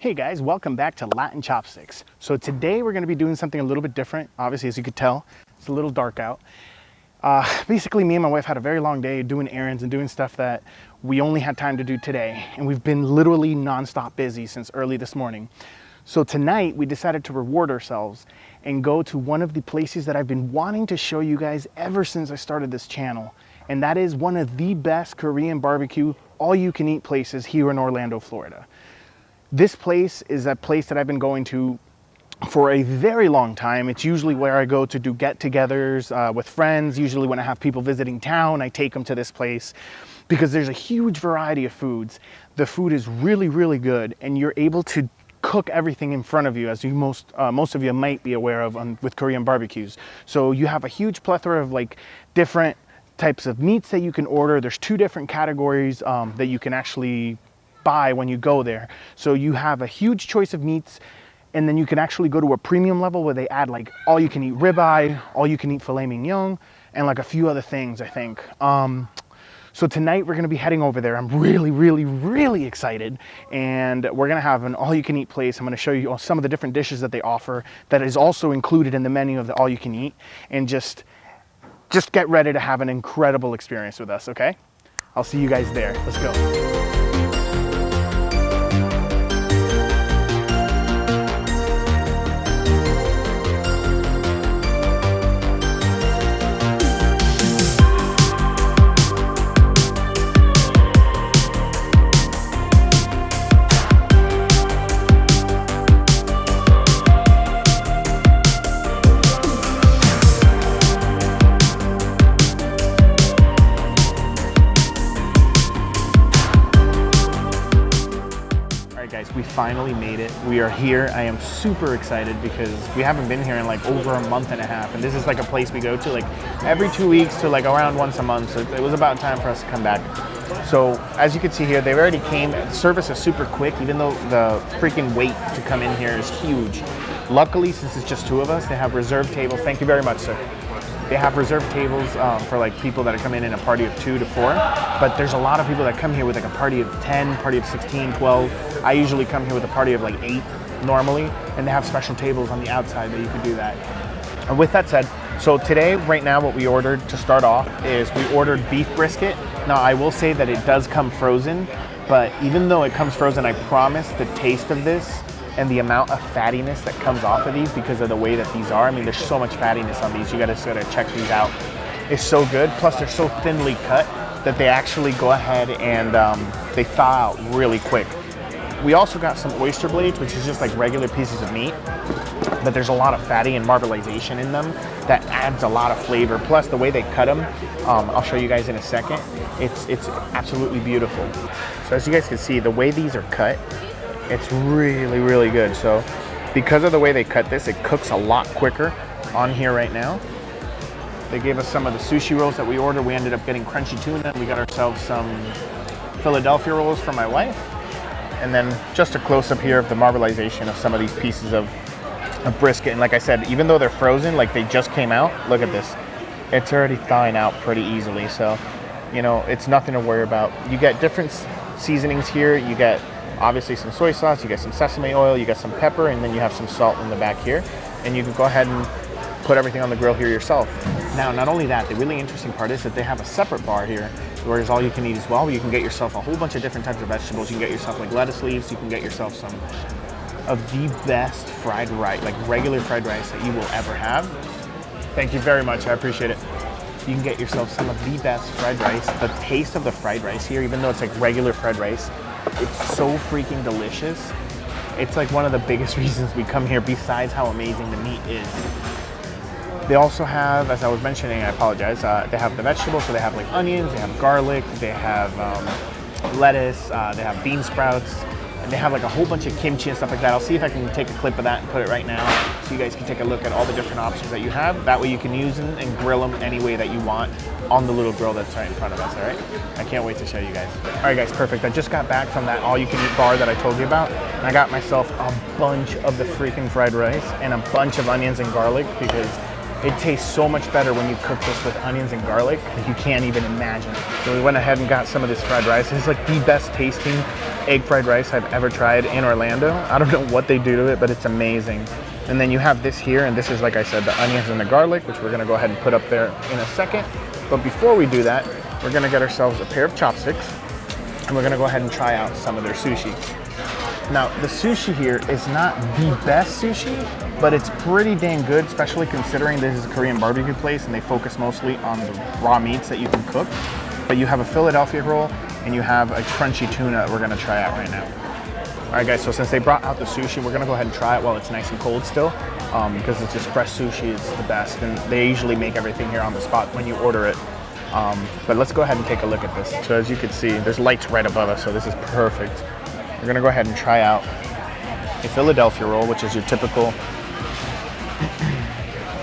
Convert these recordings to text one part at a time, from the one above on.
Hey guys, welcome back to Latin Chopsticks. So today we're going to be doing something a little bit different. Obviously, as you could tell, it's a little dark out. Basically, me and my wife had a very long day doing errands and doing stuff that we only had time to do today. And we've been literally nonstop busy since early this morning. So tonight we decided to reward ourselves and go to one of the places that I've been wanting to show you guys ever since I started this channel. And that is one of the best Korean barbecue, all-you-can-eat places here in Orlando, Florida. This place is a place that I've been going to for a very long time. It's usually where I go to do get-togethers with friends. Usually when I have people visiting town, I take them to this place because there's a huge variety of foods. The food is really, really good, and you're able to cook everything in front of you, as you most of you might be aware of with Korean barbecues. So you have a huge plethora of like different types of meats that you can order. There's two different categories that you can actually buy when you go there. So you have a huge choice of meats, and then you can actually go to a premium level where they add like all you can eat ribeye, all you can eat filet mignon, and like a few other things, I think. So tonight we're gonna be heading over there. I'm really, really, really excited. And we're gonna have an all you can eat place. I'm gonna show you some of the different dishes that they offer that is also included in the menu of the all you can eat. And just get ready to have an incredible experience with us, okay? I'll see you guys there. Let's go. We finally made it. We are here. I am super excited because we haven't been here in like over a month and a half, and this is like a place we go to like every 2 weeks to like around once a month. So it was about time for us to come back. So as you can see here, they've already came. The service is super quick, even though the freaking wait to come in here is huge. Luckily, since it's just two of us, they have reserved tables. Thank you very much, sir. They have reserved tables for like people that are coming in a party of 2 to 4, but there's a lot of people that come here with like a party of 10, party of 16, 12. I usually come here with a party of like 8 normally, and they have special tables on the outside that you can do that. And with that said, so today, right now, what we ordered to start off is we ordered beef brisket. Now, I will say that it does come frozen, but even though it comes frozen, I promise the taste of this and the amount of fattiness that comes off of these because of the way that these are. I mean, there's so much fattiness on these. You gotta sort of check these out. It's so good. Plus, they're so thinly cut that they actually go ahead and they thaw out really quick. We also got some oyster blades, which is just like regular pieces of meat, but there's a lot of fatty and marbleization in them that adds a lot of flavor. Plus, the way they cut them, I'll show you guys in a second. It's absolutely beautiful. So as you guys can see, the way these are cut, it's really, really good. So because of the way they cut this, it cooks a lot quicker on here right now. They gave us some of the sushi rolls that we ordered. We ended up getting crunchy tuna. We got ourselves some Philadelphia rolls for my wife. And then just a close-up here of the marbleization of some of these pieces of brisket. And like I said, even though they're frozen, like they just came out, look at this. It's already thawing out pretty easily. So, you know, it's nothing to worry about. You get different seasonings here. You get obviously some soy sauce, you get some sesame oil, you get some pepper, and then you have some salt in the back here. And you can go ahead and put everything on the grill here yourself. Now, not only that, the really interesting part is that they have a separate bar here where it's all you can eat as well. You can get yourself a whole bunch of different types of vegetables. You can get yourself like lettuce leaves. You can get yourself some of the best fried rice, like regular fried rice that you will ever have. Thank you very much. I appreciate it. You can get yourself some of the best fried rice. The taste of the fried rice here, even though it's like regular fried rice, it's so freaking delicious. It's like one of the biggest reasons we come here besides how amazing the meat is. They also have, as I was mentioning, I apologize, they have the vegetables, so they have like onions, they have garlic, they have lettuce, they have bean sprouts, and they have like a whole bunch of kimchi and stuff like that. I'll see if I can take a clip of that and put it right now so you guys can take a look at all the different options that you have. That way you can use them and grill them any way that you want on the little grill that's right in front of us, all right? I can't wait to show you guys. All right, guys, perfect. I just got back from that all-you-can-eat bar that I told you about, and I got myself a bunch of the freaking fried rice and a bunch of onions and garlic because it tastes so much better when you cook this with onions and garlic that you can't even imagine. So we went ahead and got some of this fried rice. It's like the best tasting egg fried rice I've ever tried in Orlando. I don't know what they do to it, but it's amazing. And then you have this here, and this is, like I said, the onions and the garlic, which we're gonna go ahead and put up there in a second. But before we do that, we're gonna get ourselves a pair of chopsticks, and we're gonna go ahead and try out some of their sushi. Now, the sushi here is not the best sushi, but it's pretty dang good, especially considering this is a Korean barbecue place and they focus mostly on the raw meats that you can cook. But you have a Philadelphia roll and you have a crunchy tuna that we're gonna try out right now. All right, guys, so since they brought out the sushi, we're gonna go ahead and try it while it's nice and cold still, because it's just fresh sushi is the best, and they usually make everything here on the spot when you order it. But let's go ahead and take a look at this. So as you can see, there's lights right above us, so this is perfect. We're gonna go ahead and try out a Philadelphia roll, which is your typical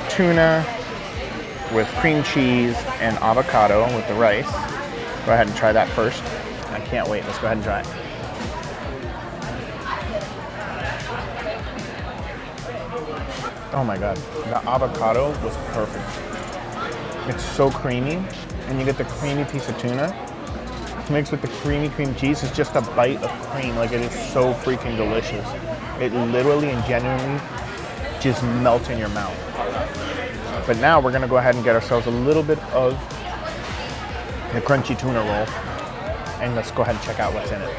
tuna with cream cheese and avocado with the rice. Go ahead and try that first. I can't wait. Let's go ahead and try it. Oh my God, the avocado was perfect. It's so creamy, and you get the creamy piece of tuna mixed with the creamy cream cheese. It's just a bite of cream. Like, it is so freaking delicious. It literally and genuinely just melts in your mouth. But now we're gonna go ahead and get ourselves a little bit of the crunchy tuna roll, and let's go ahead and check out what's in it.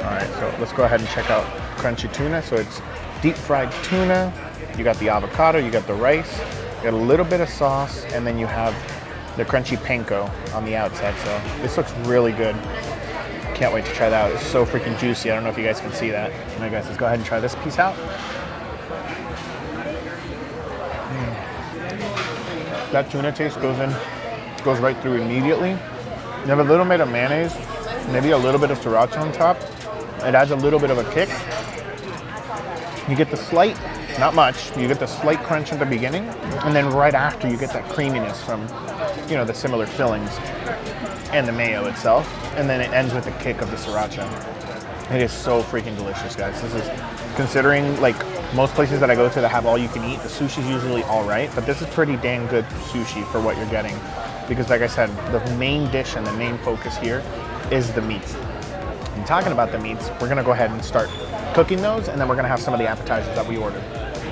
All right, so let's go ahead and check out crunchy tuna. So it's deep fried tuna. You got the avocado, you got the rice, you got a little bit of sauce, and then you have the crunchy panko on the outside. So this looks really good. Can't wait to try that out. It's so freaking juicy. I don't know if you guys can see that. All right, guys, let's go ahead and try this piece out. That tuna taste goes right through immediately. You have a little bit of mayonnaise, maybe a little bit of sriracha on top. It adds a little bit of a kick. You get the slight, not much, you get the slight crunch at the beginning, and then right after you get that creaminess from, you know, the similar fillings and the mayo itself, and then it ends with a kick of the sriracha. It is so freaking delicious, guys. This is, considering like most places that I go to that have all you can eat, the sushi's usually all right, but this is pretty dang good sushi for what you're getting, because like I said, the main dish and the main focus here is the meats. And talking about the meats, we're gonna go ahead and start cooking those, and then we're gonna have some of the appetizers that we ordered.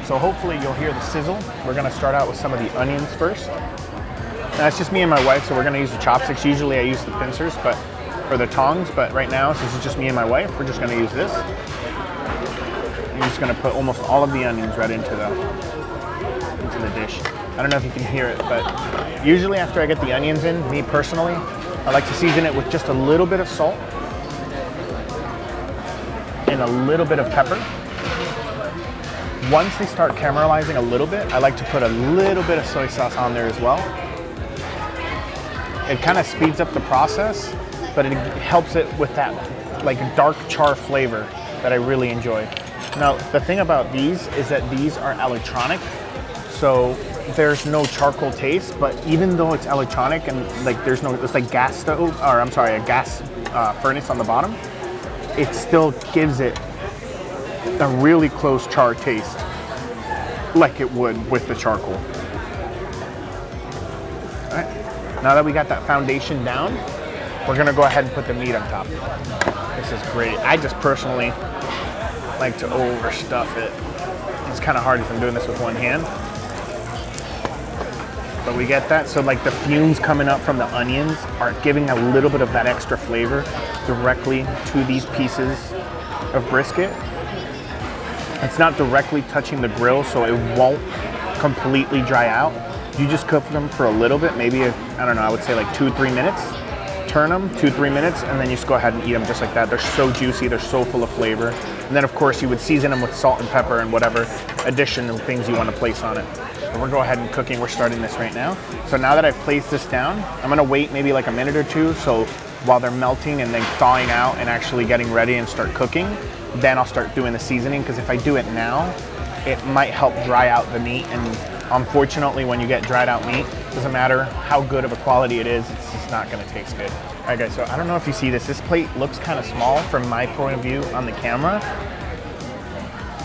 So hopefully you'll hear the sizzle. We're gonna start out with some of the onions first. Now it's just me and my wife, so we're gonna use the chopsticks. Usually I use the pincers, or the tongs, but right now, since it's just me and my wife, we're just gonna use this. I'm just gonna put almost all of the onions right into the dish. I don't know if you can hear it, but usually after I get the onions in, me personally, I like to season it with just a little bit of salt and a little bit of pepper. Once they start caramelizing a little bit, I like to put a little bit of soy sauce on there as well. It kind of speeds up the process, but it helps it with that like dark char flavor that I really enjoy. Now, the thing about these is that these are electronic, so there's no charcoal taste, but even though it's electronic and like it's like gas stove, or I'm sorry, a gas furnace on the bottom, it still gives it a really close char taste like it would with the charcoal. All right, now that we got that foundation down, we're gonna go ahead and put the meat on top. This is great. I just personally like to overstuff it. It's kind of hard if I'm doing this with one hand. But we get that, so like the fumes coming up from the onions are giving a little bit of that extra flavor directly to these pieces of brisket. It's not directly touching the grill, so it won't completely dry out. You just cook them for a little bit, maybe, I don't know, I would say like 2-3 minutes. Turn them 2-3 minutes, and then you just go ahead and eat them just like that. They're so juicy, they're so full of flavor. And then of course you would season them with salt and pepper and whatever additional things you want to place on it. So we're going ahead and cooking, we're starting this right now. So now that I've placed this down, I'm gonna wait maybe like a minute or two, so while they're melting and then thawing out and actually getting ready and start cooking, then I'll start doing the seasoning, because if I do it now, it might help dry out the meat, and unfortunately when you get dried out meat, it doesn't matter how good of a quality it is, it's just not gonna taste good. All right guys, so I don't know if you see this plate looks kind of small from my point of view on the camera,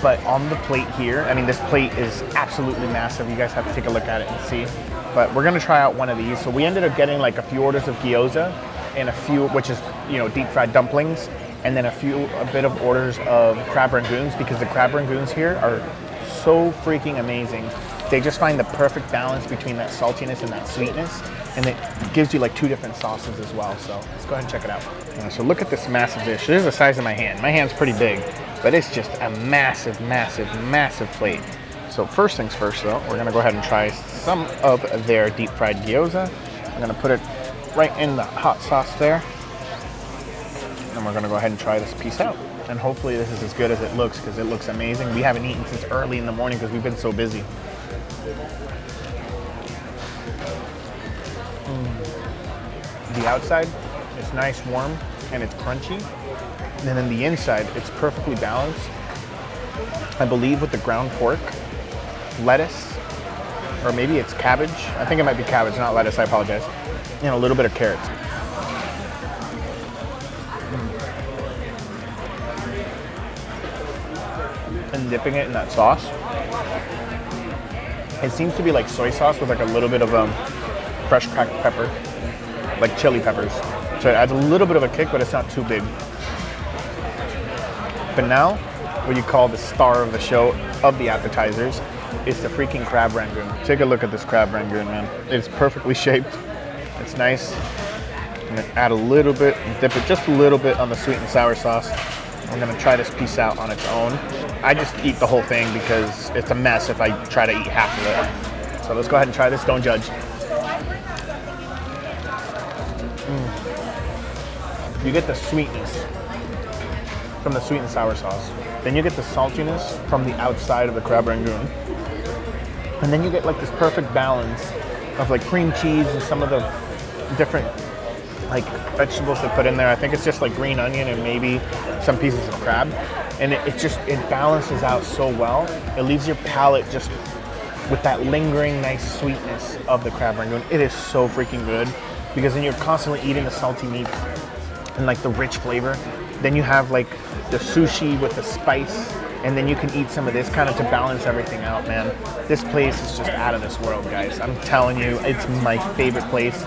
but on the plate here, I mean, this plate is absolutely massive. You guys have to take a look at it and see. But we're gonna try out one of these. So we ended up getting like a few orders of gyoza and a few, which is, you know, deep fried dumplings, and then a bit of orders of crab rangoons, because the crab rangoons here are so freaking amazing. They just find the perfect balance between that saltiness and that sweetness, and it gives you like 2 different sauces as well. So let's go ahead and check it out. So look at this massive dish. This is the size of my hand. My hand's pretty big, but it's just a massive, massive, massive plate. So first things first though, we're gonna go ahead and try some of their deep fried gyoza. I'm gonna put it right in the hot sauce there. And we're gonna go ahead and try this piece out. And hopefully this is as good as it looks, because it looks amazing. We haven't eaten since early in the morning because we've been so busy. The outside is nice, warm, and it's crunchy. And then the inside, it's perfectly balanced. I believe with the ground pork, lettuce, or maybe it's cabbage. I think it might be cabbage, not lettuce, I apologize. And a little bit of carrots. And dipping it in that sauce. It seems to be like soy sauce with like a little bit of fresh cracked pepper, like chili peppers. So it adds a little bit of a kick, but it's not too big. But now, what you call the star of the show, of the appetizers, is the freaking crab rangoon. Take a look at this crab rangoon, man. It's perfectly shaped. It's nice. I'm gonna add a little bit, dip it just a little bit on the sweet and sour sauce. I'm gonna try this piece out on its own. I just eat the whole thing because it's a mess if I try to eat half of it. So let's go ahead and try this, don't judge. You get the sweetness from the sweet and sour sauce. Then you get the saltiness from the outside of the crab rangoon. And then you get like this perfect balance of like cream cheese and some of the different like vegetables they put in there. I think it's just like green onion and maybe some pieces of crab. And it balances out so well. It leaves your palate just with that lingering nice sweetness of the crab rangoon. It is so freaking good, because then you're constantly eating the salty meats and like the rich flavor. Then you have like the sushi with the spice, and then you can eat some of this kind of to balance everything out, man. This place is just out of this world, guys. I'm telling you, it's my favorite place.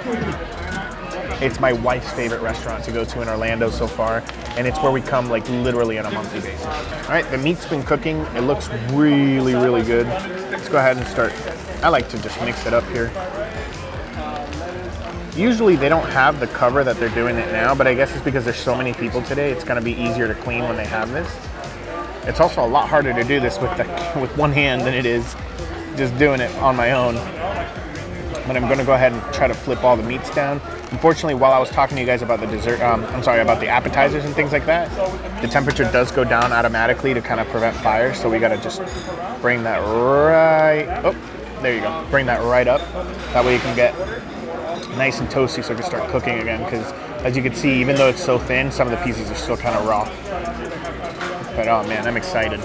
It's my wife's favorite restaurant to go to in Orlando so far, and it's where we come like literally on a monthly basis. All right, the meat's been cooking. It looks really, really good. Let's go ahead and start. I like to just mix it up here. Usually they don't have the cover that they're doing it now, but I guess it's because there's so many people today, it's gonna be easier to clean when they have this. It's also a lot harder to do this with one hand than it is just doing it on my own. But I'm gonna go ahead and try to flip all the meats down. Unfortunately, while I was talking to you guys about the dessert, about the appetizers and things like that, the temperature does go down automatically to kind of prevent fire. So we gotta just bring that right, oh, there you go. Bring that right up. That way you can get nice and toasty so it can start cooking again. Because as you can see, even though it's so thin, some of the pieces are still kind of raw. But oh man, I'm excited.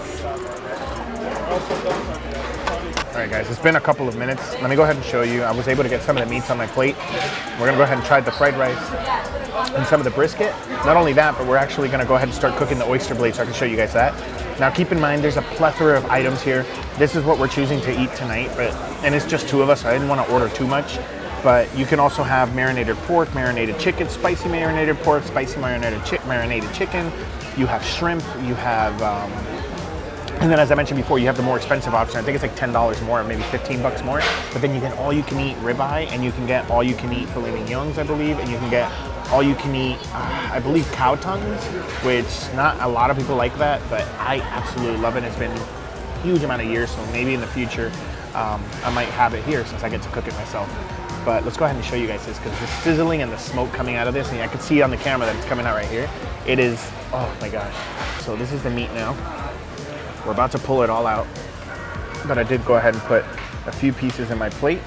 All right guys, it's been a couple of minutes. Let me go ahead and show you. I was able to get some of the meats on my plate. We're gonna go ahead and try the fried rice and some of the brisket. Not only that, but we're actually gonna go ahead and start cooking the oyster blades so I can show you guys that. Now keep in mind, there's a plethora of items here. This is what we're choosing to eat tonight, and it's just 2 of us, so I didn't wanna order too much. But you can also have marinated pork, marinated chicken, spicy marinated pork, spicy marinated chicken. You have shrimp, you have, and then as I mentioned before, you have the more expensive option. I think it's like $10 more, maybe 15 bucks more. But then you get all you can eat ribeye, and you can get all you can eat filet mignons, I believe, and you can get all you can eat, I believe, cow tongues, which not a lot of people like that, but I absolutely love it. It's been a huge amount of years, so maybe in the future I might have it here since I get to cook it myself. But let's go ahead and show you guys this, because the sizzling and the smoke coming out of this, and I can see on the camera that it's coming out right here. It is, oh my gosh. So this is the meat now. We're about to pull it all out, but I did go ahead and put a few pieces in my plate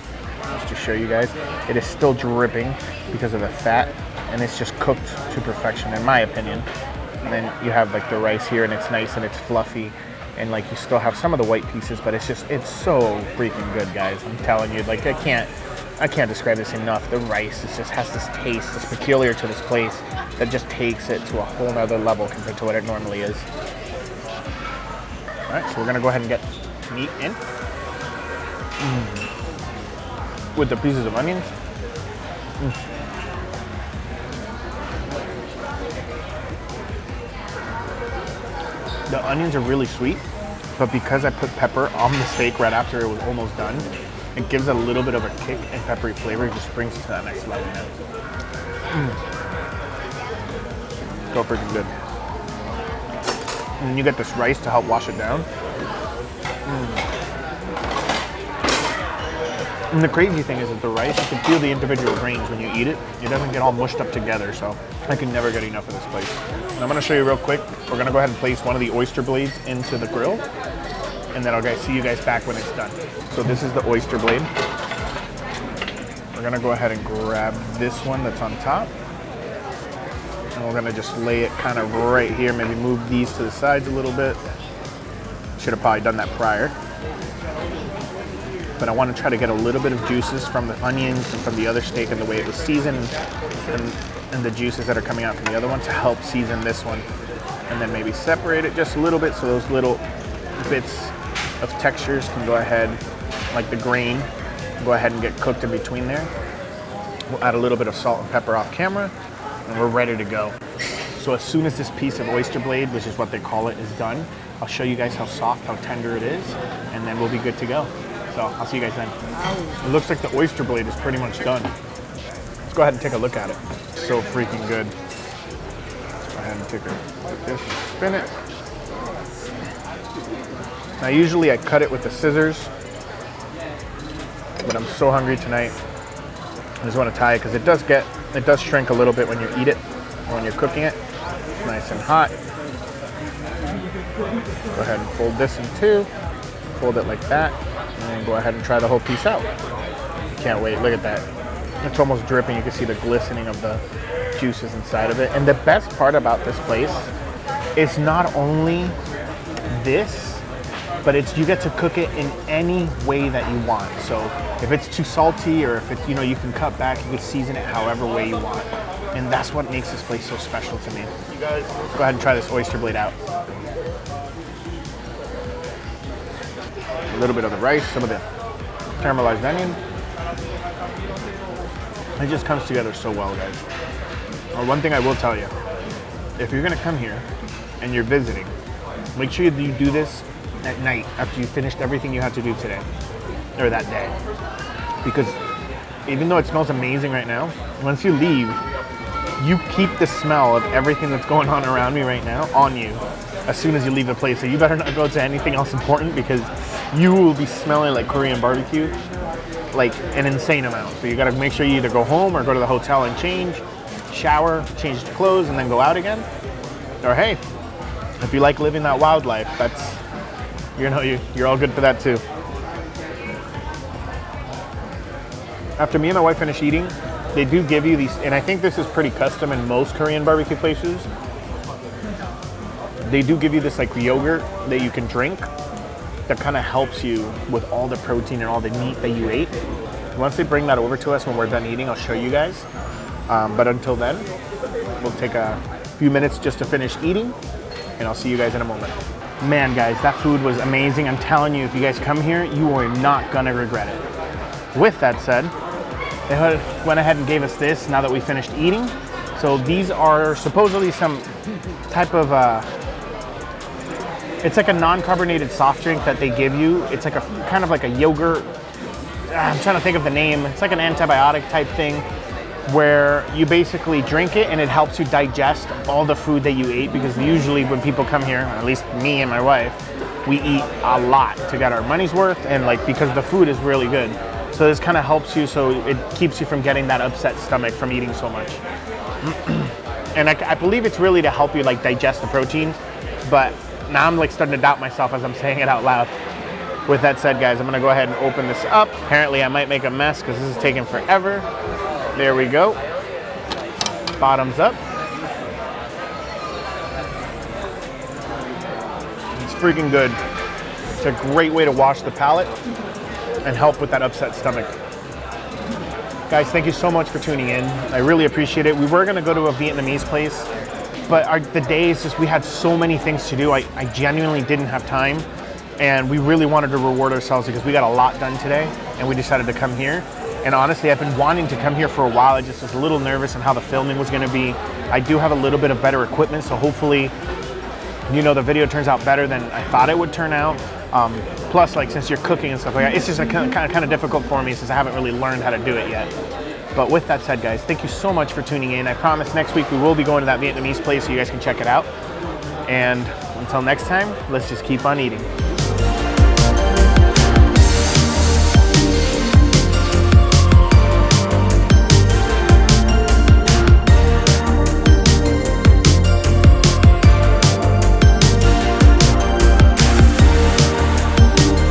just to show you guys. It is still dripping because of the fat, and it's just cooked to perfection in my opinion. And then you have like the rice here, and it's nice and it's fluffy, and like you still have some of the white pieces, but it's so freaking good, guys. I'm telling you, like I can't describe this enough. The rice just has this taste that's peculiar to this place that just takes it to a whole nother level compared to what it normally is. All right, so we're gonna go ahead and get meat in with the pieces of onions. The onions are really sweet, but because I put pepper on the steak right after it was almost done, it gives it a little bit of a kick and peppery flavor. It just brings it to that next level, man. So freaking good. And you get this rice to help wash it down. And the crazy thing is that the rice, you can feel the individual grains when you eat it. It doesn't get all mushed up together, so I can never get enough of this place. And I'm gonna show you real quick. We're gonna go ahead and place one of the oyster blades into the grill, and then I'll see you guys back when it's done. So this is the oyster blade. We're gonna go ahead and grab this one that's on top, and we're gonna just lay it kind of right here. Maybe move these to the sides a little bit. Should have probably done that prior. But I want to try to get a little bit of juices from the onions and from the other steak and the way it was seasoned, and the juices that are coming out from the other one to help season this one. And then maybe separate it just a little bit so those little bits of textures can go ahead, like the grain, go ahead and get cooked in between there. We'll add a little bit of salt and pepper off camera, and we're ready to go. So as soon as this piece of oyster blade, which is what they call it, is done, I'll show you guys how soft, how tender it is, and then we'll be good to go. So I'll see you guys then. It looks like the oyster blade is pretty much done. Let's go ahead and take a look at it. So freaking good. Let's go ahead and take this and spin it. Now usually I cut it with the scissors, but I'm so hungry tonight. I just want to tie it because it does shrink a little bit when you eat it, or when you're cooking it. It's nice and hot. Go ahead and fold this in two. Fold it like that. And then go ahead and try the whole piece out. Can't wait, look at that. It's almost dripping. You can see the glistening of the juices inside of it. And the best part about this place is not only this, but you get to cook it in any way that you want. So if it's too salty, or if it's, you can cut back, you can season it however way you want. And that's what makes this place so special to me. You guys, go ahead and try this oyster blade out. A little bit of the rice, some of the caramelized onion. It just comes together so well, guys. One thing I will tell you, if you're gonna come here and you're visiting, make sure you do this at night after you finished everything you had to do today, or that day. Because even though it smells amazing right now, once you leave, you keep the smell of everything that's going on around me right now on you as soon as you leave the place. So you better not go to anything else important, because you will be smelling like Korean barbecue, like an insane amount. So you gotta make sure you either go home or go to the hotel and change, shower, change the clothes, and then go out again. Or hey, if you like living that wildlife, that's, you're all good for that too. After me and my wife finish eating, they do give you these, and I think this is pretty custom in most Korean barbecue places. They do give you this like yogurt that you can drink that kind of helps you with all the protein and all the meat that you ate. Once they bring that over to us when we're done eating, I'll show you guys. But until then, we'll take a few minutes just to finish eating, and I'll see you guys in a moment. Man, guys, that food was amazing. I'm telling you, if you guys come here, you are not gonna regret it. With that said, they went ahead and gave us this now that we finished eating. So these are supposedly some type of, it's like a non-carbonated soft drink that they give you. It's like a kind of like a yogurt. I'm trying to think of the name. It's like an antibiotic type thing where you basically drink it and it helps you digest all the food that you ate, because usually when people come here, at least me and my wife, we eat a lot to get our money's worth, and like because the food is really good. So this kind of helps you, so it keeps you from getting that upset stomach from eating so much. And I believe it's really to help you like digest the protein, but now I'm like starting to doubt myself as I'm saying it out loud. With that said, guys, I'm gonna go ahead and open this up. Apparently I might make a mess because this is taking forever. There we go. Bottoms up. It's freaking good. It's a great way to wash the palate and help with that upset stomach. Guys, thank you so much for tuning in. I really appreciate it. We were gonna go to a Vietnamese place, but the days, just we had so many things to do. I genuinely didn't have time, and we really wanted to reward ourselves because we got a lot done today, and we decided to come here. And honestly, I've been wanting to come here for a while. I just was a little nervous on how the filming was gonna be. I do have a little bit of better equipment, so hopefully you know, the video turns out better than I thought it would turn out. Plus, like, since you're cooking and stuff like that, it's just kind of difficult for me since I haven't really learned how to do it yet. But with that said, guys, thank you so much for tuning in. I promise next week we will be going to that Vietnamese place so you guys can check it out. And until next time, let's just keep on eating.